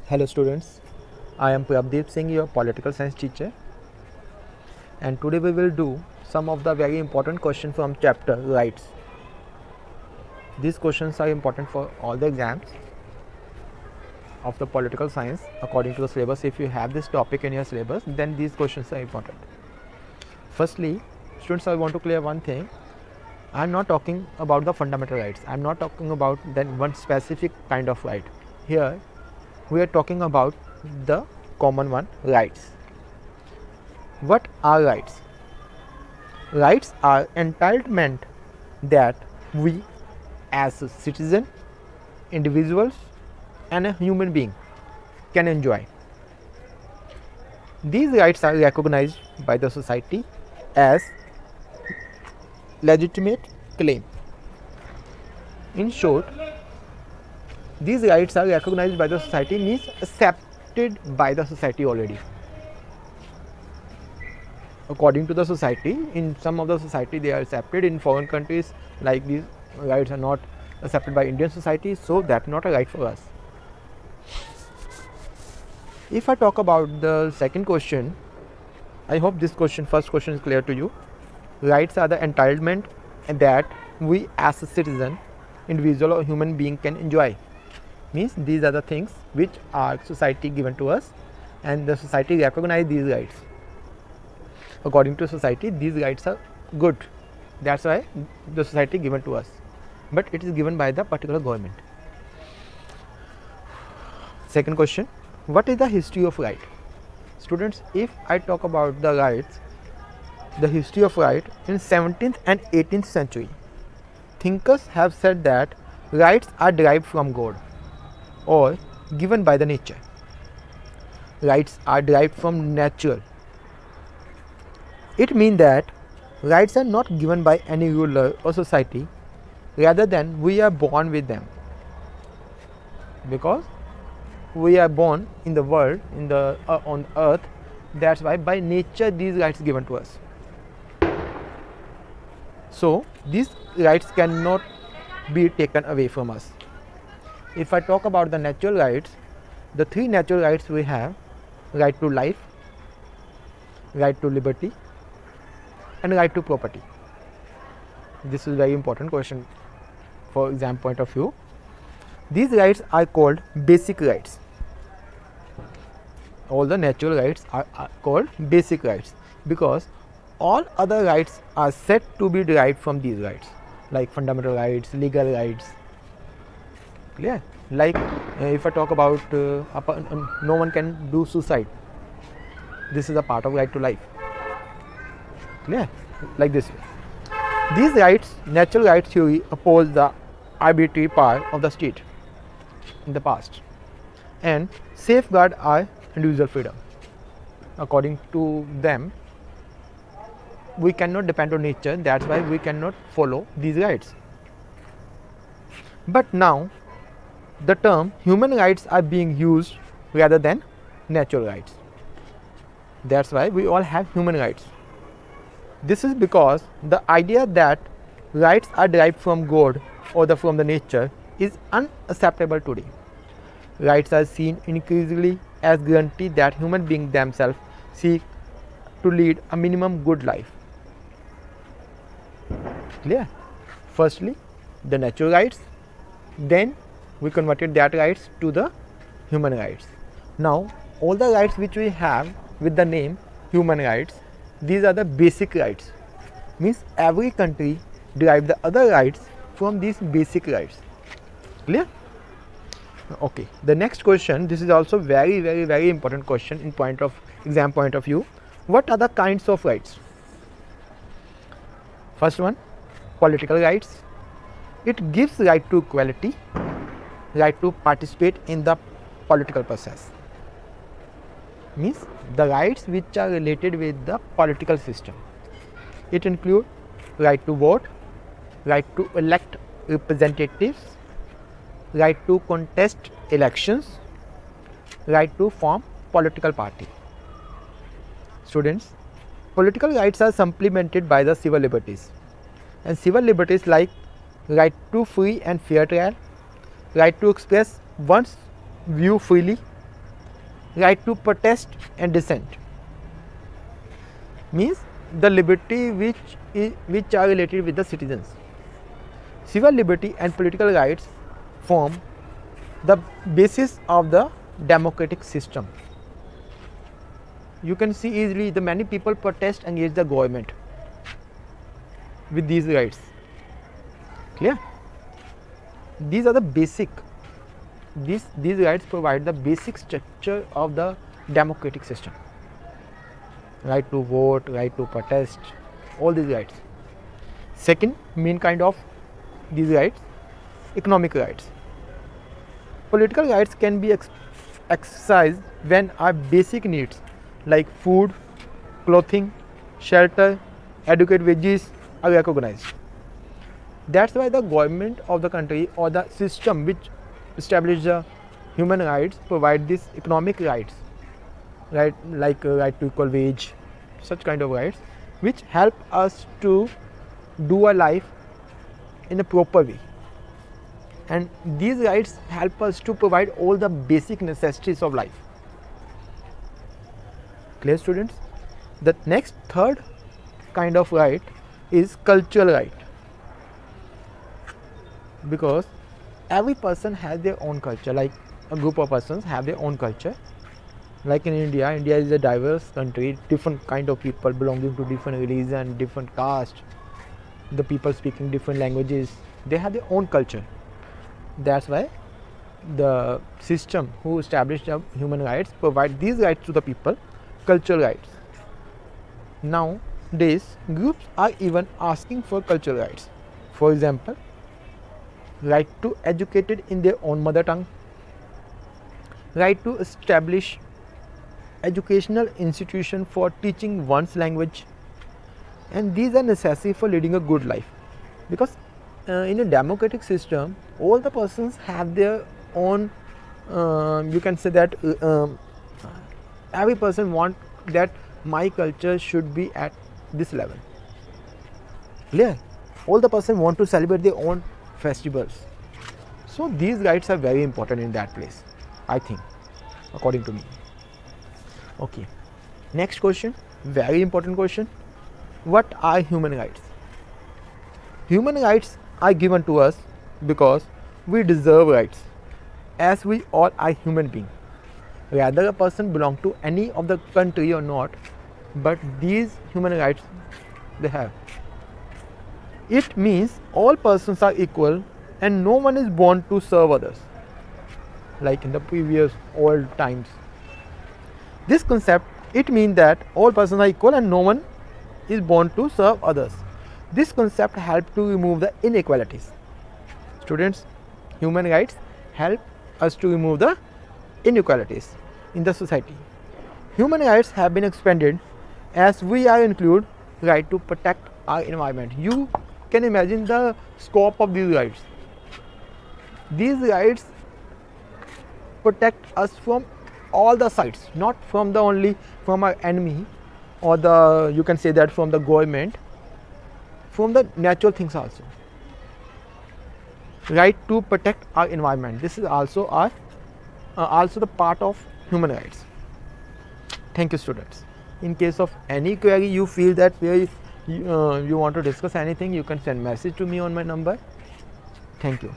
Hello students, I am Prabdeep Singh, your political science teacher, and today we will do some of the very important questions from chapter rights. These questions are important for all the exams of the political science according to the syllabus. If you have this topic in your syllabus, then these questions are important. Firstly, students, I want to clear one thing. I am not talking about the fundamental rights. I am not talking about then one specific kind of right. Here we are talking about the common one, rights. What are rights? Rights are entitlement that we as a citizen, individuals and a human being can enjoy. These rights are recognized by the society as legitimate claim. In short, these rights are recognized by the society means accepted by the society already. According to the society, in some of the society they are accepted. In foreign countries, like these rights are not accepted by Indian society, so that's not a right for us. If I talk about the second question, I hope this first question is clear to you. Rights are the entitlement that we as a citizen, individual or human being can enjoy. Means these are the things which are society given to us, and the society recognize these rights. According to society, these rights are good. That's why the society given to us, but it is given by the particular government. Second question, what is the history of right? Students, if I talk about the rights, the history of right, in 17th and 18th century, thinkers have said that rights are derived from God or given by the nature. Rights are derived from natural. It means that rights are not given by any ruler or society, rather than we are born with them. Because we are born in the world, on earth, that's why by nature these rights given to us. So these rights cannot be taken away from us. If I talk about the natural rights, the three natural rights we have: right to life, right to liberty and right to property. This is a very important question for exam point of view. These rights are called basic rights. All the natural rights are called basic rights because all other rights are said to be derived from these rights, like fundamental rights, legal rights. Clear? Like if I talk about no one can do suicide. This is a part of right to life. Clear? Like this way. These rights, natural rights theory, oppose the arbitrary power of the state in the past and safeguard our individual freedom. According to them, we cannot depend on nature, that's why we cannot follow these rights. But now the term human rights are being used rather than natural rights. That's why we all have human rights. This is because the idea that rights are derived from God or from the nature is unacceptable today. Rights are seen increasingly as guarantee that human beings themselves seek to lead a minimum good life. Clear? Firstly, the natural rights, then we converted that rights to the human rights. Now all the rights which we have with the name human rights, these are the basic rights. Means every country derive the other rights from these basic rights. Clear? Okay, the next question, this is also very important question in exam point of view. What are the kinds of rights? First one, political rights. It gives right to equality, right to participate in the political process. Means the rights which are related with the political system. It includes right to vote, right to elect representatives, right to contest elections, right to form political party. Students, political rights are supplemented by the civil liberties, and civil liberties like right to free and fair trial, right to express one's view freely, right to protest and dissent, means the liberty which are related with the citizens. Civil liberty and political rights form the basis of the democratic system. You can see easily the many people protest against the government with these rights. Clear? These are the basic. These rights provide the basic structure of the democratic system. Right to vote, right to protest, all these rights. Second main kind of these rights, economic rights. Political rights can be exercised when our basic needs like food, clothing, shelter, adequate wages are recognized. That's why the government of the country or the system which establish the human rights provide these economic rights, right, like right to equal wage, such kind of rights which help us to do a life in a proper way. And these rights help us to provide all the basic necessities of life. Clear, students? The next third kind of right is cultural right, because every person has their own culture, like a group of persons have their own culture. Like in India is a diverse country, different kind of people belonging to different religion, different caste, the people speaking different languages, they have their own culture. That's why the system who established the human rights provide these rights to the people, cultural rights. Nowadays groups are even asking for cultural rights. For example, right to educated in their own mother tongue, right to establish educational institution for teaching one's language, and these are necessary for leading a good life, because in a democratic system all the persons have their own, you can say that every person want that my culture should be at this level. Clear? All the person want to celebrate their own festivals, so these rights are very important in that place, I think, according to me. Okay, next question, very important question. What are human rights? Human rights are given to us because we deserve rights, as we all are human beings, whether a person belong to any of the country or not, but these human rights they have. It means all persons are equal and no one is born to serve others, like in the previous old times. This concept, it means that all persons are equal and no one is born to serve others. This concept helps to remove the inequalities. Students, human rights help us to remove the inequalities in the society. Human rights have been expanded as we are include right to protect our environment. You can imagine the scope of these rights. These rights protect us from all the sides, not from the only from our enemy or the, you can say that from the government, from the natural things also. Right to protect our environment, this is also our also the part of human rights. Thank you, students. In case of any query you feel that where you want to discuss anything, you can send message to me on my number. Thank you.